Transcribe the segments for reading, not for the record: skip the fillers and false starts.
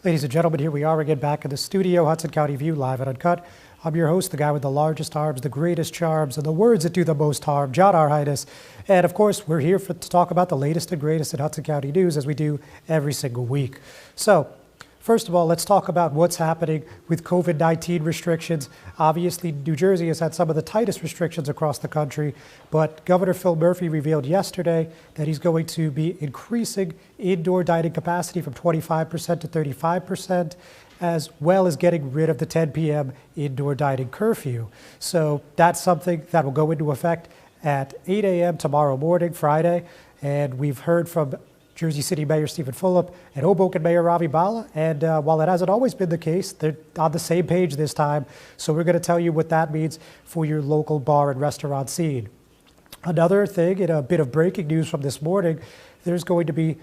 Ladies and gentlemen, here we are again back in the studio, Hudson County View, live and uncut. I'm your host, the guy with the largest arms, the greatest charms, and the words that do the most harm, John R. Highness. And of course, we're here to talk about the latest and greatest in Hudson County news, as we do every single week. So, first of all, let's talk about what's happening with COVID-19 restrictions. Obviously, New Jersey has had some of the tightest restrictions across the country, but Governor Phil Murphy revealed yesterday that he's going to be increasing indoor dining capacity from 25% to 35%, as well as getting rid of the 10 p.m. indoor dining curfew. So that's something that will go into effect at 8 a.m. tomorrow morning, Friday, and we've heard from Jersey City Mayor Stephen Fulop and Hoboken Mayor Ravi Bala. And while it hasn't always been the case, they're on the same page this time. So we're going to tell you what that means for your local bar and restaurant scene. Another thing, in a bit of breaking news from this morning, there's going to be,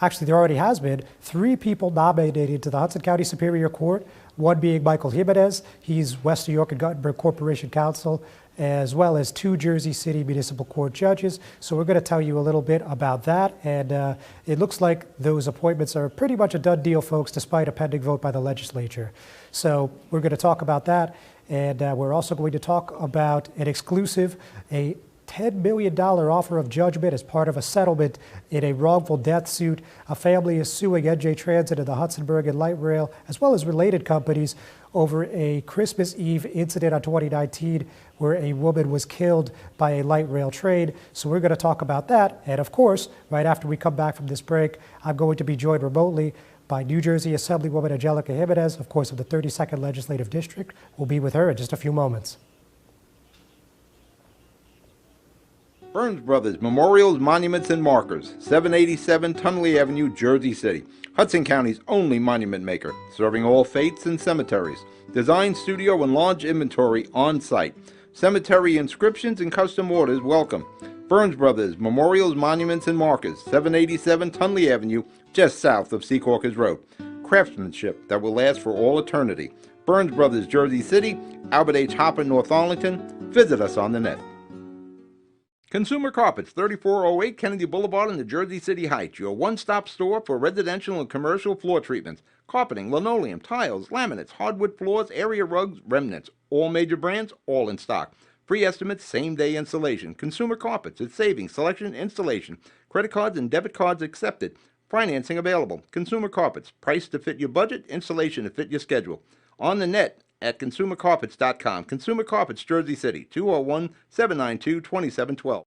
actually there already has been, 3 people nominated to the Hudson County Superior Court, one being Michael Jimenez. He's West New York and Gothenburg Corporation Counsel, as well as 2 Jersey City Municipal Court judges. So we're going to tell you a little bit about that. And it looks like those appointments are pretty much a done deal, folks, despite a pending vote by the legislature. So we're going to talk about that. And we're also going to talk about an exclusive, a $10 million offer of judgment as part of a settlement in a wrongful death suit. A family is suing NJ Transit and the Hudsonburg and Light Rail, as well as related companies, over a Christmas Eve incident on 2019 where a woman was killed by a light rail train. So we're going to talk about that. And of course, right after we come back from this break, I'm going to be joined remotely by New Jersey Assemblywoman Angelica Jimenez, of course, of the 32nd Legislative District. We'll be with her in just a few moments. Burns Brothers Memorials, Monuments, and Markers, 787 Tunley Avenue, Jersey City. Hudson County's only monument maker, serving all faiths and cemeteries. Design, studio, and large inventory on site. Cemetery inscriptions and custom orders welcome. Burns Brothers Memorials, Monuments, and Markers, 787 Tunley Avenue, just south of Secaucus Road. Craftsmanship that will last for all eternity. Burns Brothers, Jersey City, Albert H. Hopper, North Arlington. Visit us on the net. Consumer Carpets, 3408 Kennedy Boulevard in the Jersey City Heights, your one-stop store for residential and commercial floor treatments, carpeting, linoleum, tiles, laminates, hardwood floors, area rugs, remnants, all major brands, all in stock. Free estimates, same-day installation. Consumer Carpets, it's savings, selection, installation. Credit cards and debit cards accepted. Financing available. Consumer Carpets, price to fit your budget, installation to fit your schedule. On the net at consumercarpets.com. Consumer Carpets, Jersey City, 201-792-2712.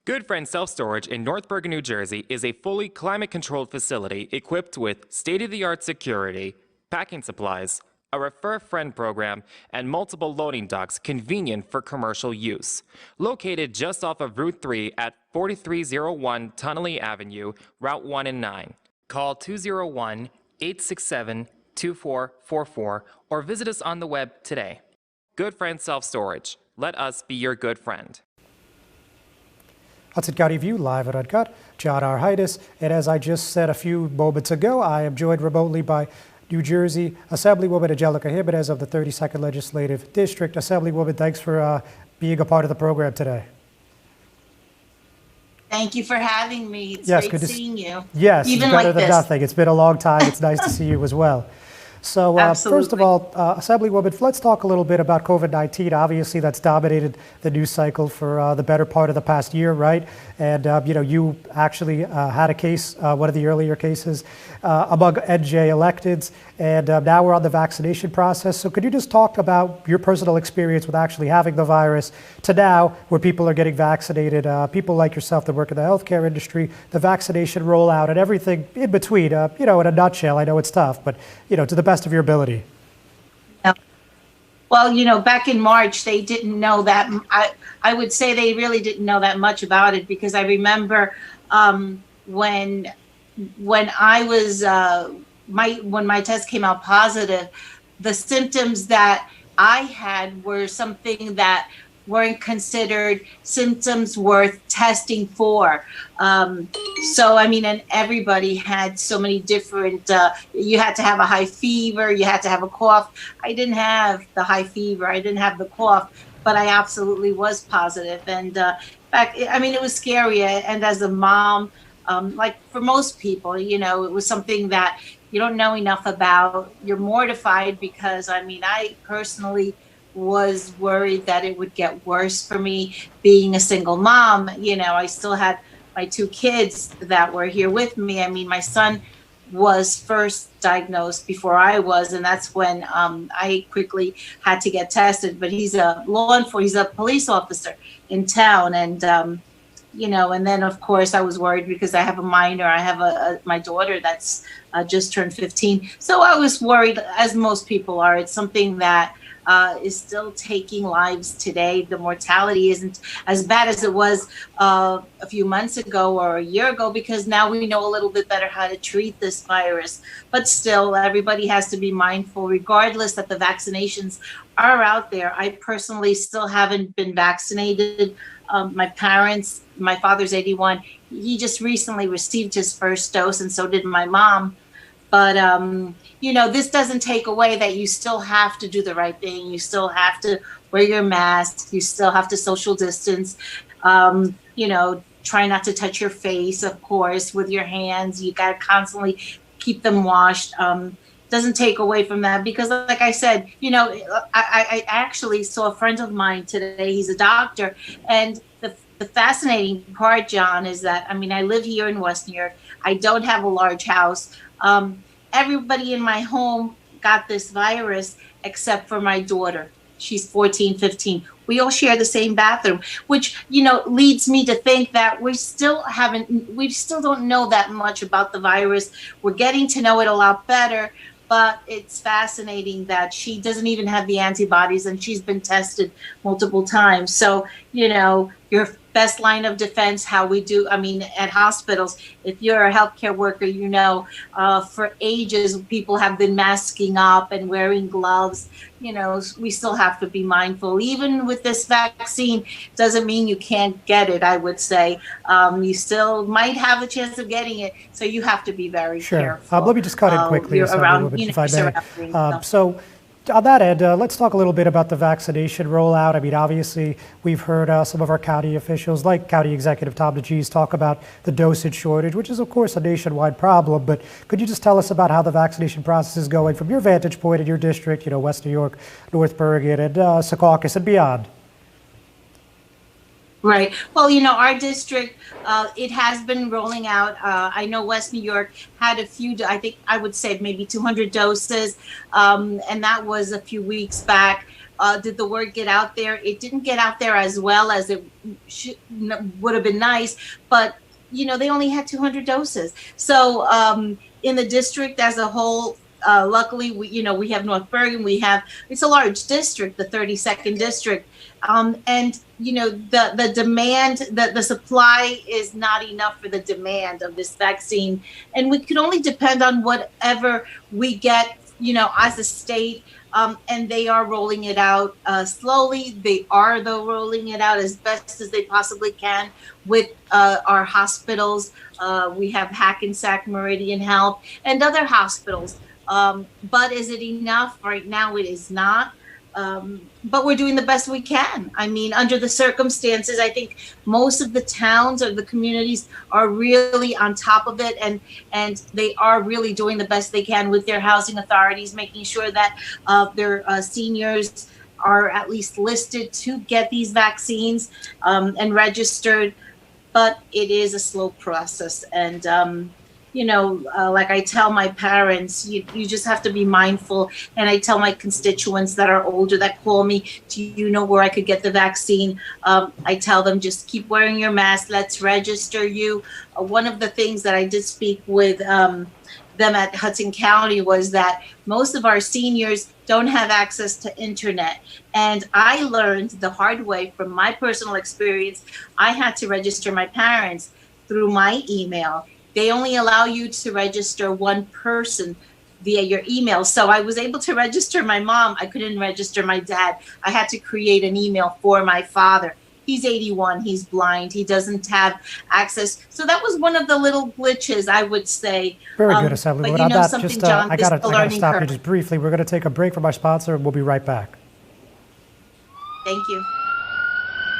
Good Friend Self-Storage in North Bergen, New Jersey is a fully climate-controlled facility equipped with state-of-the-art security, packing supplies, a Refer Friend program, and multiple loading docks convenient for commercial use. Located just off of Route 3 at 4301 Tunley Avenue, Route 1 and 9. Call 201-867-2444 or visit us on the web today. Good Friend Self-Storage. Let us be your good friend. Hudson County View, live and uncut. John R. Highness. And as I just said a few moments ago, I am joined remotely by New Jersey Assemblywoman Angelica Jimenez of the 32nd Legislative District. Assemblywoman, thanks for being a part of the program today. Thank you for having me. It's great seeing you. Yes, even better like than this. nothing. It's been a long time. It's nice to see you as well. So first of all, Assemblywoman, let's talk a little bit about COVID-19. Obviously, that's dominated the news cycle for the better part of the past year, right? And, you actually had a case, one of the earlier cases, among NJ electeds, and now we're on the vaccination process. So could you just talk about your personal experience with actually having the virus to now where people are getting vaccinated, people like yourself that work in the healthcare industry, the vaccination rollout and everything in between, in a nutshell. I know it's tough, but, to the best of your ability. Well, back in March, they didn't know that. I would say they really didn't know that much about it, because I remember when I was when my test came out positive, the symptoms that I had were something that weren't considered symptoms worth testing for. So, I mean, and everybody had so many different, you had to have a high fever, you had to have a cough. I didn't have the high fever, I didn't have the cough, but I absolutely was positive. And in fact, I mean, it was scary. And as a mom, like for most people, you know, it was something that you don't know enough about. You're mortified because, I mean, I personally was worried that it would get worse for me being a single mom. You know, I still had my 2 kids that were here with me. I mean, my son was first diagnosed before I was, and that's when I quickly had to get tested. But he's a he's a police officer in town, and you know, and then of course I was worried because I have a minor. I have my daughter that's just turned 15, so I was worried, as most people are. It's something that is still taking lives today. The mortality isn't as bad as it was a few months ago or a year ago, because now we know a little bit better how to treat this virus. But still, everybody has to be mindful, regardless that the vaccinations are out there. I personally still haven't been vaccinated. My father's 81. He just recently received his first dose, and so did my mom. But, you know, this doesn't take away that you still have to do the right thing. You still have to wear your mask. You still have to social distance. You know, try not to touch your face, of course, with your hands. You got to constantly keep them washed. Doesn't take away from that, because like I said, you know, I actually saw a friend of mine today. He's a doctor. And the fascinating part, John, is that, I mean, I live here in West New York. I don't have a large house. Everybody in my home got this virus except for my daughter. She's 14, 15. We all share the same bathroom, which, you know, leads me to think that we still don't know that much about the virus. We're getting to know it a lot better, but it's fascinating that she doesn't even have the antibodies, and she's been tested multiple times. So, you know, your best line of defense, how we do, I mean, at hospitals, if you're a healthcare worker, you know, for ages, people have been masking up and wearing gloves. You know, we still have to be mindful. Even with this vaccine, doesn't mean you can't get it, I would say. You still might have a chance of getting it, so you have to be very careful. Let me just cut in quickly, if I may. So on that end, let's talk a little bit about the vaccination rollout. I mean, obviously, we've heard some of our county officials, like County Executive Tom DeGees, talk about the dosage shortage, which is, of course, a nationwide problem. But could you just tell us about how the vaccination process is going from your vantage point in your district, you know, West New York, North Bergen, and Secaucus and beyond? Right. Well, you know, our district, it has been rolling out. I know West New York had a few, I think I would say maybe 200 doses, and that was a few weeks back. Did the word get out there? It didn't get out there as well as it would have been nice, but, you know, they only had 200 doses. So in the district as a whole, luckily, we have North Bergen. It's a large district, the 32nd district. And, you know, the demand, the supply is not enough for the demand of this vaccine. And we can only depend on whatever we get, you know, as a state. And they are rolling it out slowly. They are, though, rolling it out as best as they possibly can with our hospitals. We have Hackensack Meridian Health and other hospitals. But is it enough? Right now, it is not. But we're doing the best we can. I mean, under the circumstances, I think most of the towns or the communities are really on top of it, and they are really doing the best they can with their housing authorities, making sure that their seniors are at least listed to get these vaccines and registered. But it is a slow process, and you know, like I tell my parents, you just have to be mindful. And I tell my constituents that are older that call me, do you know where I could get the vaccine? I tell them, just keep wearing your mask. Let's register you. One of the things that I did speak with them at Hudson County was that most of our seniors don't have access to internet. And I learned the hard way from my personal experience. I had to register my parents through my email. They only allow you to register one person via your email. So I was able to register my mom. I couldn't register my dad. I had to create an email for my father. He's 81, he's blind, he doesn't have access. So that was one of the little glitches, I would say. Very good, Assemblywoman. But you know something, just, John, I gotta learning stop you curve. just briefly. We're gonna take a break from our sponsor and we'll be right back. Thank you.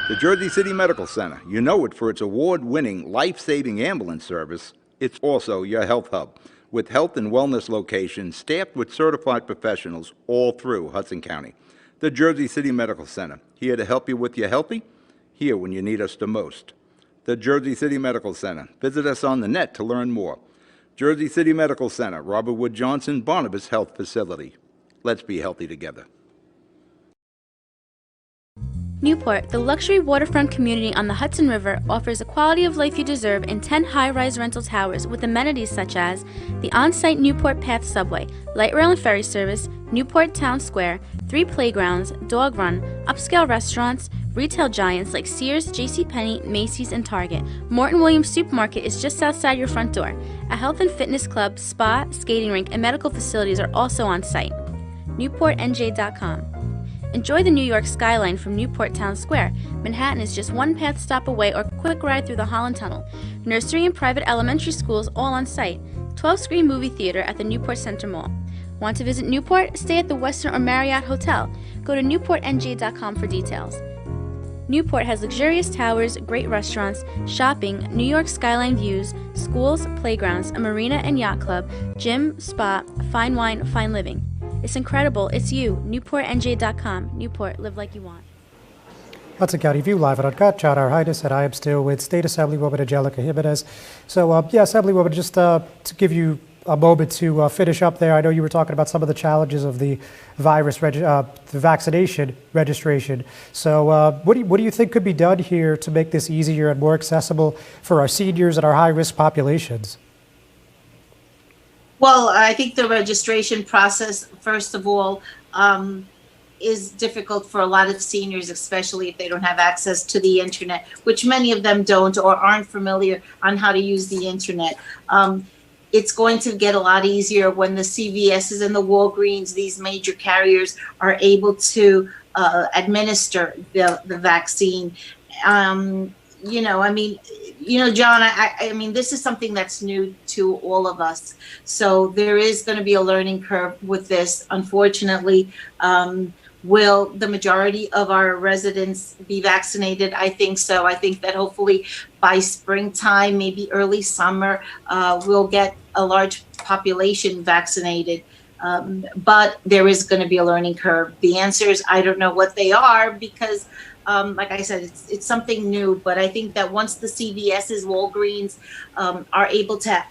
The Jersey City Medical Center. You know it for its award-winning, life-saving ambulance service. It's also your health hub, with health and wellness locations staffed with certified professionals all through Hudson County. The Jersey City Medical Center, here to help you with your healthy, here when you need us the most. The Jersey City Medical Center. Visit us on the net to learn more. Jersey City Medical Center, Robert Wood Johnson, Barnabas Health Facility. Let's be healthy together. Newport, the luxury waterfront community on the Hudson River, offers the quality of life you deserve in 10 high-rise rental towers with amenities such as the on-site Newport Path subway, light rail and ferry service, Newport Town Square, 3 playgrounds, dog run, upscale restaurants, retail giants like Sears, JCPenney, Macy's, and Target. Morton Williams Supermarket is just outside your front door. A health and fitness club, spa, skating rink, and medical facilities are also on site. NewportNJ.com. Enjoy the New York skyline from Newport Town Square. Manhattan is just one path stop away or quick ride through the Holland Tunnel. Nursery and private elementary schools all on site. 12-screen movie theater at the Newport Center Mall. Want to visit Newport? Stay at the Westin or Marriott Hotel. Go to NewportNJ.com for details. Newport has luxurious towers, great restaurants, shopping, New York skyline views, schools, playgrounds, a marina and yacht club, gym, spa, fine wine, fine living. It's incredible. It's you. NewportNJ.com. Newport, live like you want. Hudson County View, live at Uncut. John R. Haitis, and I am still with State Assemblywoman Angelica Jimenez. So, Assemblywoman, just to give you a moment to finish up there. I know you were talking about some of the challenges of the the vaccination registration. So, what do you think could be done here to make this easier and more accessible for our seniors and our high-risk populations? Well, I think the registration process, first of all, is difficult for a lot of seniors, especially if they don't have access to the internet, which many of them don't or aren't familiar on how to use the internet. It's going to get a lot easier when the CVSs and the Walgreens, these major carriers, are able to administer the vaccine. John, I mean, this is something that's new to all of us. So there is going to be a learning curve with this. Unfortunately, will the majority of our residents be vaccinated? I think so. I think that hopefully by springtime, maybe early summer, we'll get a large population vaccinated. But there is going to be a learning curve. The answers, I don't know what they are because like I said, it's something new, but I think that once the CVSs, Walgreens are able to,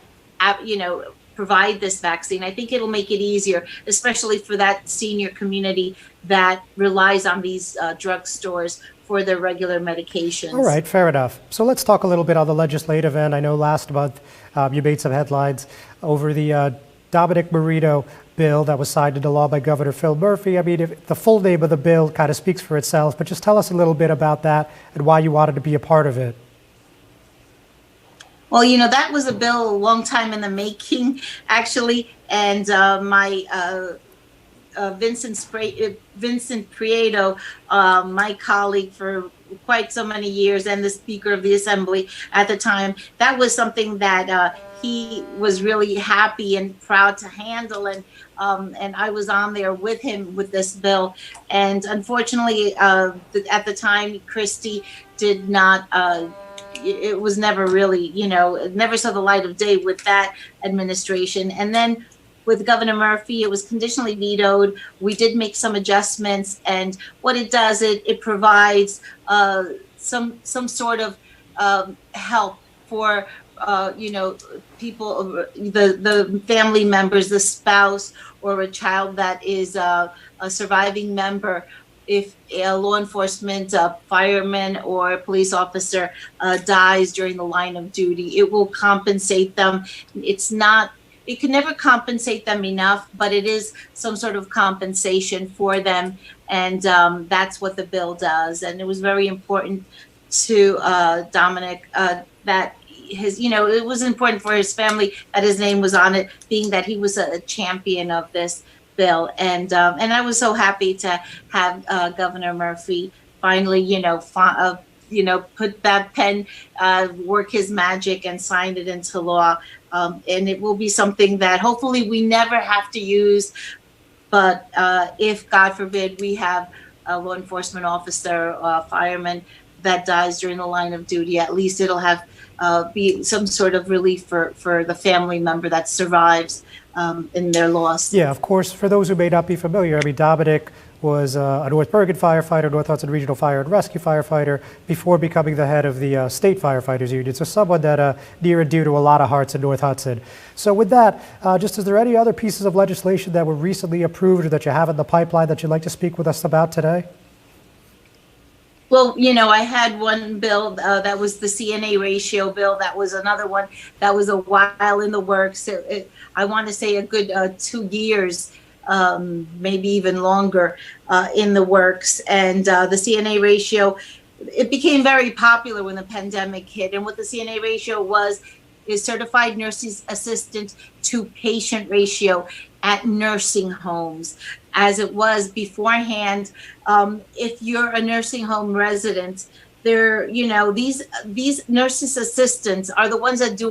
provide this vaccine, I think it'll make it easier, especially for that senior community that relies on these drugstores for their regular medications. All right, fair enough. So let's talk a little bit on the legislative end. I know last month you made some headlines over the Dominic Marino bill that was signed into law by Governor Phil Murphy. I mean, the full name of the bill kind of speaks for itself, but just tell us a little bit about that and why you wanted to be a part of it. Well, that was a bill a long time in the making, actually, and my Vincent Prieto, my colleague for quite so many years and the Speaker of the Assembly at the time, that was something that he was really happy and proud to handle, and I was on there with him with this bill. And unfortunately, at the time, Christie did not, it was never really, it never saw the light of day with that administration. And then with Governor Murphy, it was conditionally vetoed. We did make some adjustments, and what it does, it provides some sort of help for people, the family members, the spouse, or a child that is a surviving member. If a law enforcement, fireman, or police officer dies during the line of duty, it will compensate them. It can never compensate them enough, but it is some sort of compensation for them. And that's what the bill does. And it was very important to Dominic that it was important for his family that his name was on it, being that he was a champion of this bill. And I was so happy to have Governor Murphy finally, put that pen, work his magic and sign it into law. And it will be something that hopefully we never have to use. But if, God forbid, we have a law enforcement officer, fireman that dies during the line of duty, at least it'll have be some sort of relief for the family member that survives in their loss. Yeah, of course, for those who may not be familiar, Dominic was a North Bergen firefighter, North Hudson Regional Fire and Rescue firefighter, before becoming the head of the State Firefighters Union. So someone that near and dear to a lot of hearts in North Hudson. So with that, is there any other pieces of legislation that were recently approved or that you have in the pipeline that you'd like to speak with us about today? Well, I had one bill that was the CNA ratio bill. That was another one that was a while in the works. I want to say a good 2 years, maybe even longer in the works. And the CNA ratio, it became very popular when the pandemic hit. And what the CNA ratio is certified nurse's assistant to patient ratio at nursing homes. As it was beforehand, if you're a nursing home resident, these nurses assistants are the ones that do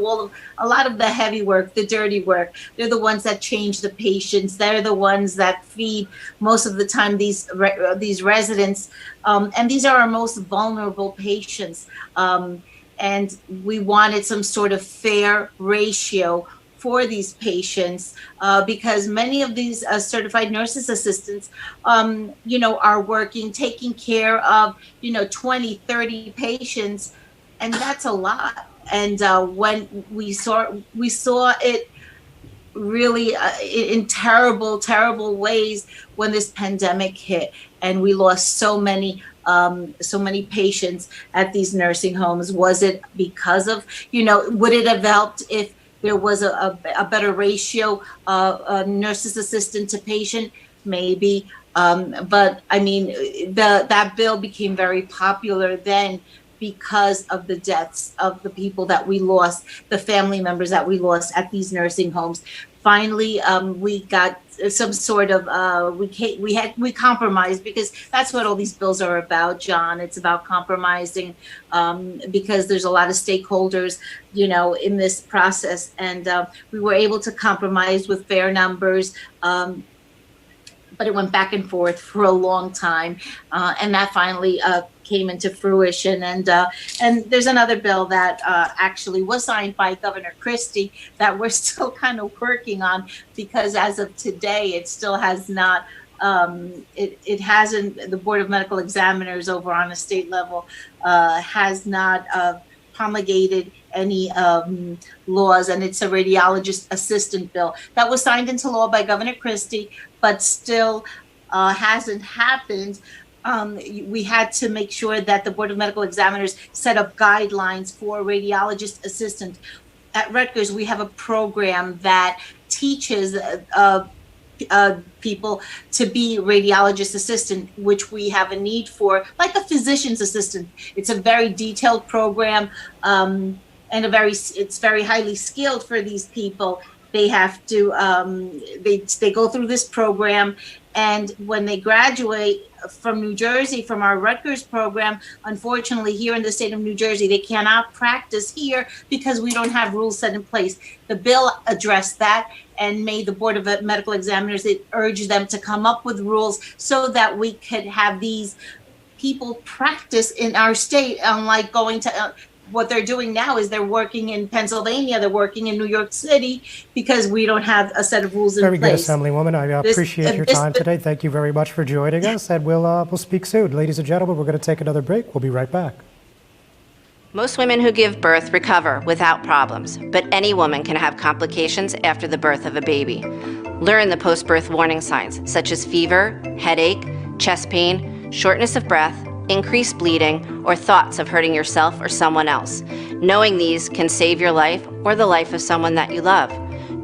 a lot of the heavy work, the dirty work. They're the ones that change the patients. They're the ones that feed most of the time these residents, and these are our most vulnerable patients. And we wanted some sort of fair ratio for these patients, because many of these certified nurses assistants, are working, taking care of, 20, 30 patients, and that's a lot. And when we saw it really in terrible, terrible ways when this pandemic hit, and we lost so many patients at these nursing homes. Was it because of, would it have helped if there was a better ratio of nurses assistant to patient? Maybe. But I mean, that bill became very popular then because of the deaths of the people that we lost, the family members that we lost at these nursing homes. Finally, we got some sort of we compromised, because that's what all these bills are about, John. It's about compromising, because there's a lot of stakeholders, in this process, and we were able to compromise with fair numbers. But it went back and forth for a long time, and that finally came into fruition. And there's another bill that actually was signed by Governor Christie that we're still kind of working on, because as of today, it still has not. It hasn't. The Board of Medical Examiners over on a state level has not promulgated any laws, and it's a radiologist assistant bill that was signed into law by Governor Christie, but still hasn't happened. We had to make sure that the Board of Medical Examiners set up guidelines for radiologist assistant. At Rutgers, we have a program that teaches people to be radiologist assistant, which we have a need for, like a physician's assistant. It's a very detailed program, and it's very highly skilled for these people. They have to they go through this program, and when they graduate from New Jersey, from our Rutgers program, unfortunately here in the state of New Jersey, they cannot practice here because we don't have rules set in place. The bill addressed that and made the Board of Medical Examiners, it urged them to come up with rules so that we could have these people practice in our state, unlike going to what they're doing now is they're working in Pennsylvania, they're working in New York City, because we don't have a set of rules in place. Very good, Assemblywoman. I appreciate your time today. Thank you very much for joining us, and we'll speak soon. Ladies and gentlemen, we're going to take another break. We'll be right back. Most women who give birth recover without problems, but any woman can have complications after the birth of a baby. Learn the post-birth warning signs, such as fever, headache, chest pain, shortness of breath, increased bleeding, or thoughts of hurting yourself or someone else. Knowing these can save your life or the life of someone that you love.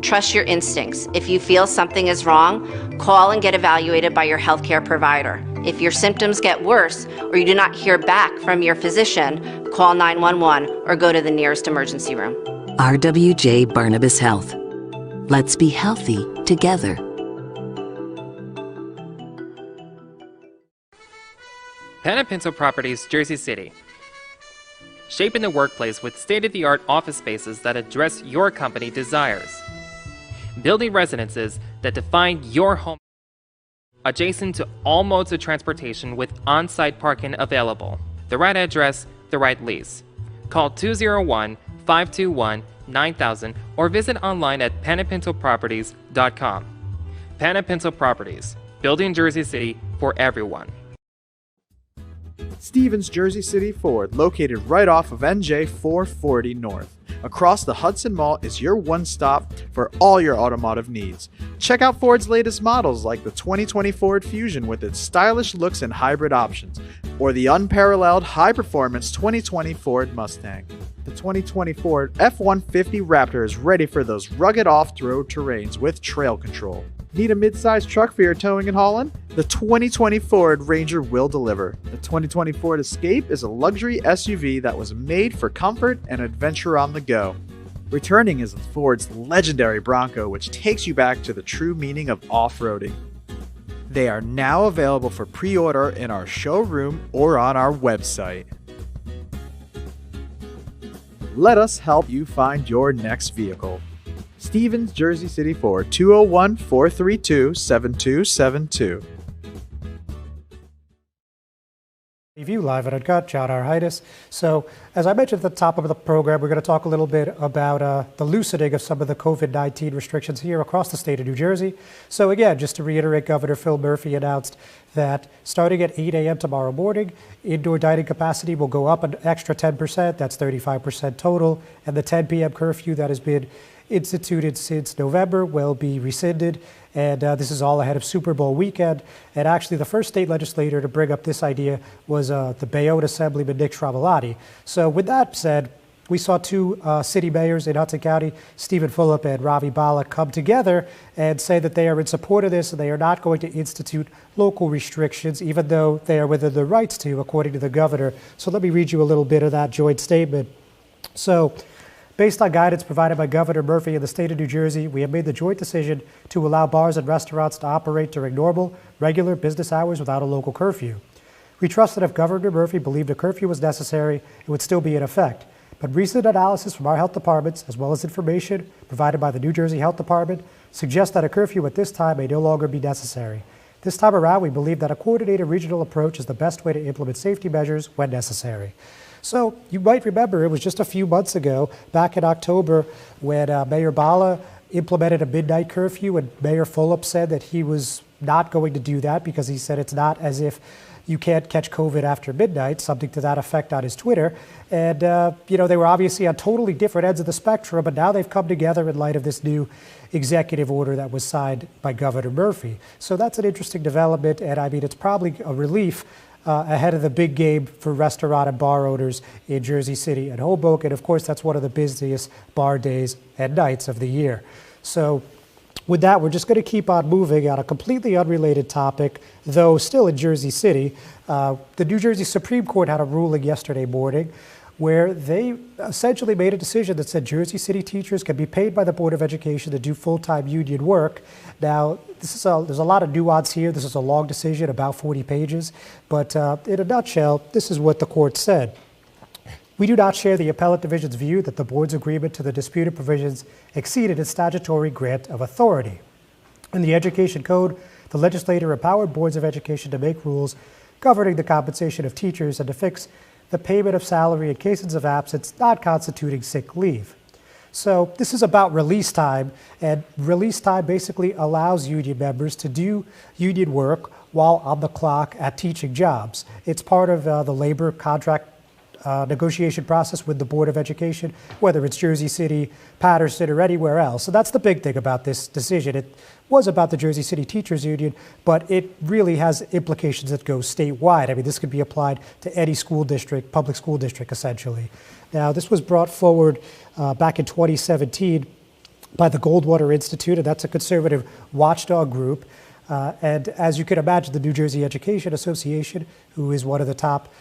Trust your instincts. If you feel something is wrong, call and get evaluated by your healthcare provider. If your symptoms get worse or you do not hear back from your physician, call 911 or go to the nearest emergency room. RWJ Barnabas Health. Let's be healthy together. Pana Properties, Jersey City. Shaping the workplace with state-of-the-art office spaces that address your company desires. Building residences that define your home. Adjacent to all modes of transportation with on-site parking available. The right address, the right lease. Call 201-521-9000 or visit online at panapintoproperties.com. Pana Pinto Properties, building Jersey City for everyone. Stevens Jersey City Ford, located right off of NJ 440 North. Across the Hudson Mall is your one-stop for all your automotive needs. Check out Ford's latest models like the 2020 Ford Fusion with its stylish looks and hybrid options, or the unparalleled high-performance 2020 Ford Mustang. The 2020 Ford F-150 Raptor is ready for those rugged off-road terrains with trail control. Need a mid-sized truck for your towing and hauling? The 2020 Ford Ranger will deliver. The 2020 Ford Escape is a luxury SUV that was made for comfort and adventure on the go. Returning is Ford's legendary Bronco, which takes you back to the true meaning of off-roading. They are now available for pre-order in our showroom or on our website. Let us help you find your next vehicle. Stevens Jersey City Ford, 201-432-7272. Review live at Uncut, John Arhitis. So, as I mentioned at the top of the program, we're going to talk a little bit about the loosening of some of the COVID-19 restrictions here across the state of New Jersey. So again, just to reiterate, Governor Phil Murphy announced that starting at 8 a.m. tomorrow morning, indoor dining capacity will go up an extra 10%. That's 35% total. And the 10 p.m. curfew that has been instituted since November will be rescinded, and this is all ahead of Super Bowl weekend. And actually, the first state legislator to bring up this idea was the Bayonne Assemblyman Nick Travelati. So with that said, we saw two city mayors in Hudson County, Stephen Fulop and Ravi Bala, come together and say that they are in support of this and they are not going to institute local restrictions, even though they are within their rights to, according to the governor. So let me read you a little bit of that joint statement. So, based on guidance provided by Governor Murphy in the state of New Jersey, we have made the joint decision to allow bars and restaurants to operate during normal, regular business hours without a local curfew. We trust that if Governor Murphy believed a curfew was necessary, it would still be in effect. But recent analysis from our health departments, as well as information provided by the New Jersey Health Department, suggests that a curfew at this time may no longer be necessary. This time around, we believe that a coordinated regional approach is the best way to implement safety measures when necessary. So you might remember it was just a few months ago, back in October, when Mayor Bala implemented a midnight curfew, and Mayor Fulop said that he was not going to do that because he said it's not as if you can't catch COVID after midnight, something to that effect on his Twitter. And, they were obviously on totally different ends of the spectrum, but now they've come together in light of this new executive order that was signed by Governor Murphy. So that's an interesting development, and I mean, it's probably a relief ahead of the big game for restaurant and bar owners in Jersey City and Hoboken. Of course, that's one of the busiest bar days and nights of the year. So with that, we're just going to keep on moving on a completely unrelated topic, though still in Jersey City. The New Jersey Supreme Court had a ruling yesterday morning where they essentially made a decision that said Jersey City teachers can be paid by the Board of Education to do full-time union work. Now, there's a lot of nuance here. This is a long decision, about 40 pages. But in a nutshell, this is what the court said. We do not share the appellate division's view that the board's agreement to the disputed provisions exceeded its statutory grant of authority. In the Education Code, the legislature empowered boards of education to make rules governing the compensation of teachers and to fix the payment of salary in cases of absence not constituting sick leave. So this is about release time, and release time basically allows union members to do union work while on the clock at teaching jobs. It's part of the labor contract negotiation process with the Board of Education, whether it's Jersey City, Patterson, or anywhere else. So that's the big thing about this decision. It was about the Jersey City Teachers Union, but it really has implications that go statewide. I mean, this could be applied to any school district, public school district, essentially. Now, this was brought forward back in 2017 by the Goldwater Institute, and that's a conservative watchdog group. And as you can imagine, the New Jersey Education Association, who is one of the top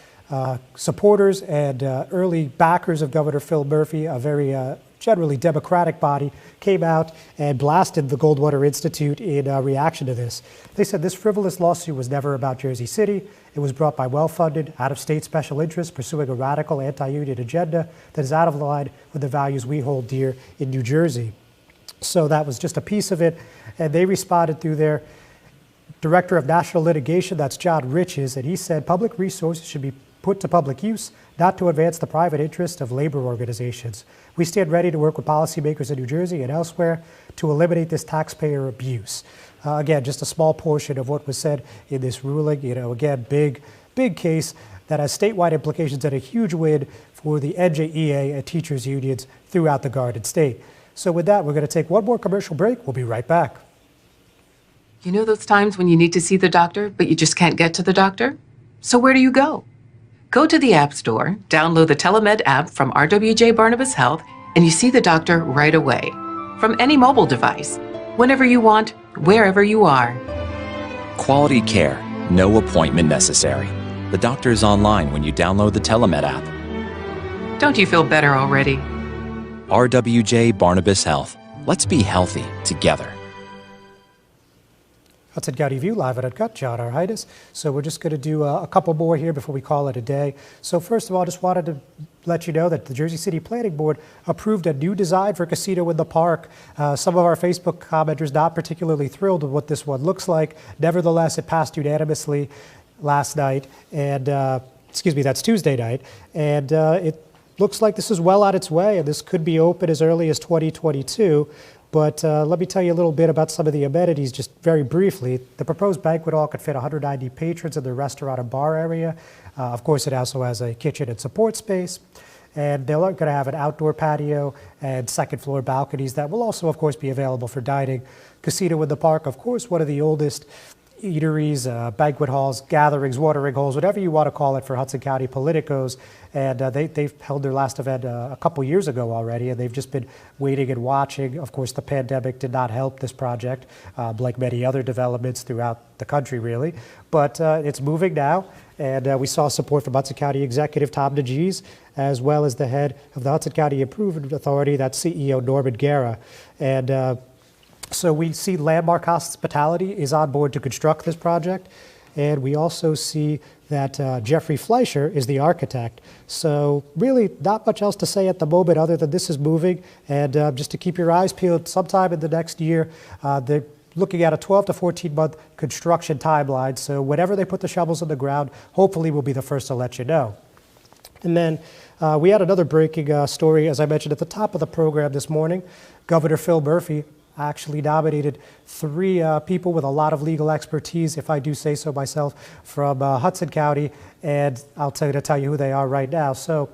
supporters and early backers of Governor Phil Murphy, a very generally Democratic body, came out and blasted the Goldwater Institute in reaction to this. They said this frivolous lawsuit was never about Jersey City. It was brought by well-funded, out-of-state special interests pursuing a radical anti-union agenda that is out of line with the values we hold dear in New Jersey. So that was just a piece of it. And they responded through their Director of National Litigation, that's John Riches, and he said public resources should be put to public use, not to advance the private interest of labor organizations. We stand ready to work with policymakers in New Jersey and elsewhere to eliminate this taxpayer abuse. Again, just a small portion of what was said in this ruling. You know, again, big case that has statewide implications and a huge win for the NJEA and teachers unions throughout the Garden State. So with that, we're going to take one more commercial break. We'll be right back. You know those times when you need to see the doctor, but you just can't get to the doctor? So where do you go? Go to the App Store, download the TeleMed app from RWJ Barnabas Health, and you see the doctor right away. From any mobile device, whenever you want, wherever you are. Quality care, no appointment necessary. The doctor is online when you download the TeleMed app. Don't you feel better already? RWJ Barnabas Health. Let's be healthy together. Hudson County View, live at Uncut, John Arhitis. So we're just going to do a couple more here before we call it a day. So first of all, I just wanted to let you know that the Jersey City Planning Board approved a new design for Casino in the Park. Some of our Facebook commenters not particularly thrilled with what this one looks like. Nevertheless, it passed unanimously last night, and excuse me, that's Tuesday night, and it looks like this is well on its way, and this could be open as early as 2022. But let me tell you a little bit about some of the amenities just very briefly. The proposed banquet hall could fit 190 patrons in the restaurant and bar area. Of course, it also has a kitchen and support space. And they're going to have an outdoor patio and second floor balconies that will also, of course, be available for dining. Casino in the Park, of course, one of the oldest eateries, banquet halls, gatherings, watering holes, whatever you want to call it for Hudson County politicos. And they've held their last event a couple years ago already, and they've just been waiting and watching. Of course, the pandemic did not help this project, like many other developments throughout the country, really. But it's moving now, and we saw support from Hudson County Executive Tom DeGees, as well as the head of the Hudson County Improvement Authority, that's CEO Norman Guerra. And so we see Landmark Hospitality is on board to construct this project, and we also see that Jeffrey Fleischer is the architect. So really not much else to say at the moment other than this is moving, and just to keep your eyes peeled, sometime in the next year, they're looking at a 12 to 14 month construction timeline. So whenever they put the shovels in the ground, hopefully we'll be the first to let you know. And then we had another breaking story, as I mentioned at the top of the program this morning. Governor Phil Murphy actually nominated 3 people with a lot of legal expertise, if I do say so myself, from Hudson County, and I'll tell you who they are right now. So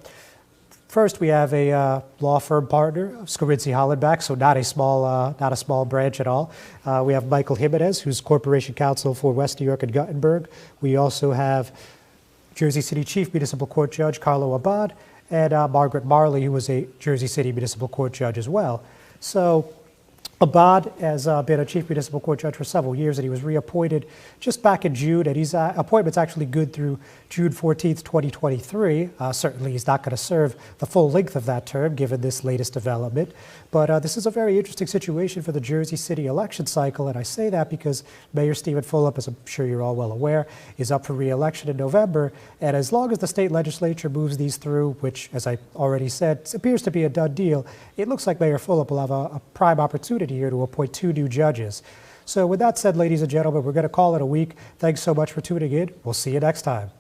first, we have a law firm partner, Scarinci Hollenbach, so not a small branch at all. We have Michael Jimenez, who's Corporation Counsel for West New York and Guttenberg. We also have Jersey City Chief Municipal Court Judge Carlo Abad, and Margaret Marley, who was a Jersey City Municipal Court Judge as well. So Abad has been a chief municipal court judge for several years, and he was reappointed just back in June, and his appointment's actually good through June 14th, 2023. Certainly he's not going to serve the full length of that term, given this latest development. But this is a very interesting situation for the Jersey City election cycle, and I say that because Mayor Stephen Fulop, as I'm sure you're all well aware, is up for re-election in November, and as long as the state legislature moves these through, which, as I already said, appears to be a done deal, it looks like Mayor Fulop will have a prime opportunity here to appoint 2 new judges. So with that said, ladies and gentlemen, we're going to call it a week. Thanks so much for tuning in. We'll see you next time.